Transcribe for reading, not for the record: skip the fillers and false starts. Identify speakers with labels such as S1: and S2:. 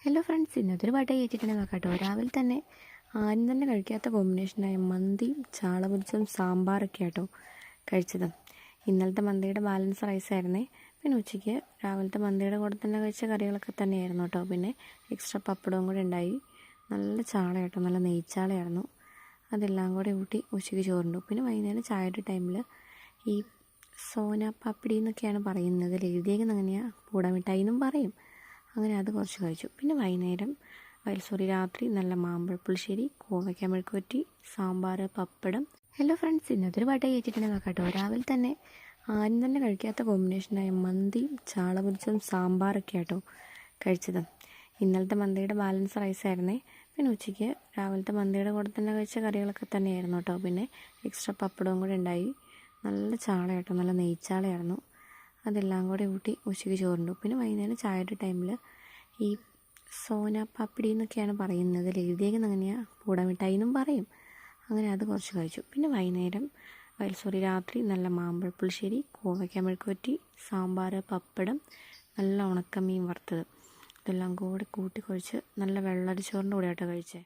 S1: Hello friends, ഇന്നത്തെ ഒരു പാട്ട് കഴിച്ചിട്ടുണ്ടെങ്കിൽ നോക്കാട്ടോ. രാവിലെ തന്നെ ആരും തന്നെ കഴിക്കാത്ത കോമ്പിനേഷനായ മന്തിയും ചാള പൊരിച്ചതും സാമ്പാറൊക്കെ ആട്ടോ കഴിച്ചത്. ഇന്നലത്തെ മന്തിയുടെ ബാലൻസ് റൈസായിരുന്നേ. പിന്നെ ഉച്ചയ്ക്ക് രാവിലത്തെ മന്തിയുടെ കൂടെ തന്നെ കഴിച്ച കറികളൊക്കെ തന്നെയായിരുന്നു കേട്ടോ. പിന്നെ എക്സ്ട്രാ പപ്പടവും കൂടെ ഉണ്ടായി. നല്ല ചാളയാട്ടോ, നല്ല നെയ്ച്ചാളയായിരുന്നു. അതെല്ലാം കൂടെ കൂട്ടി ഉച്ചയ്ക്ക് ചോറുണ്ടു. പിന്നെ വൈകുന്നേരം ചായയുടെ ടൈമിൽ ഈ സോന പാപ്പിടി എന്നൊക്കെയാണ് പറയുന്നത്, എഴുതിയേക്കുന്നത് അങ്ങനെയാണ്, പൂടമിഠായി എന്നും പറയും. അങ്ങനെ അത് കുറച്ച് കഴിച്ചു. പിന്നെ വൈകുന്നേരം രാത്രി നല്ല മാമ്പഴ പുളിശ്ശേരി, കോവയ്ക്ക മെഴുക്കുവരട്ടി, സാമ്പാർ, പപ്പടം. ഹലോ ഫ്രണ്ട്സ്, ഇന്നത്തെ ഒരു പാട്ട് കഴിച്ചിട്ടുണ്ടെങ്കിൽ നോക്കാട്ടോ. രാവിലെ തന്നെ ആരും തന്നെ കഴിക്കാത്ത കോമ്പിനേഷനായ മന്തിയും ചാള പൊരിച്ചതും സാമ്പാറൊക്കെ ആട്ടോ കഴിച്ചത്. ഇന്നലത്തെ മന്തിയുടെ ബാലൻസ് റൈസായിരുന്നേ. പിന്നെ ഉച്ചയ്ക്ക് രാവിലത്തെ മന്തിയുടെ കൂടെ തന്നെ കഴിച്ച കറികളൊക്കെ തന്നെയായിരുന്നു കേട്ടോ. പിന്നെ എക്സ്ട്രാ പപ്പടവും കൂടെ ഉണ്ടായി. നല്ല ചാളയാട്ടോ, നല്ല നെയ്ച്ചാളയായിരുന്നു. അതെല്ലാം കൂടെ കൂട്ടി ഉച്ചയ്ക്ക് ചോറുണ്ടു. പിന്നെ വൈകുന്നേരം ചായയുടെ ടൈമിൽ ഈ സോന പാപ്പിടി എന്നൊക്കെയാണ് പറയുന്നത്, എഴുതിയേക്കുന്നത് അങ്ങനെയാണ്, പൂടമിഠായി എന്നും പറയും. അങ്ങനെ അത് കുറച്ച് കഴിച്ചു. പിന്നെ വൈകുന്നേരം രാത്രി നല്ല മാമ്പഴ പുളിശ്ശേരി, കോവയ്ക്ക മെഴുക്കുവരട്ടി, സാമ്പാർ, പപ്പടം, നല്ല ഉണക്കമീൻ വറുത്തത്. ഇതെല്ലാം കൂടെ കൂട്ടി കുഴച്ച് നല്ല വെള്ളരിച്ചോറിൻ്റെ കൂടെ ആട്ടോ കഴിച്ചേ.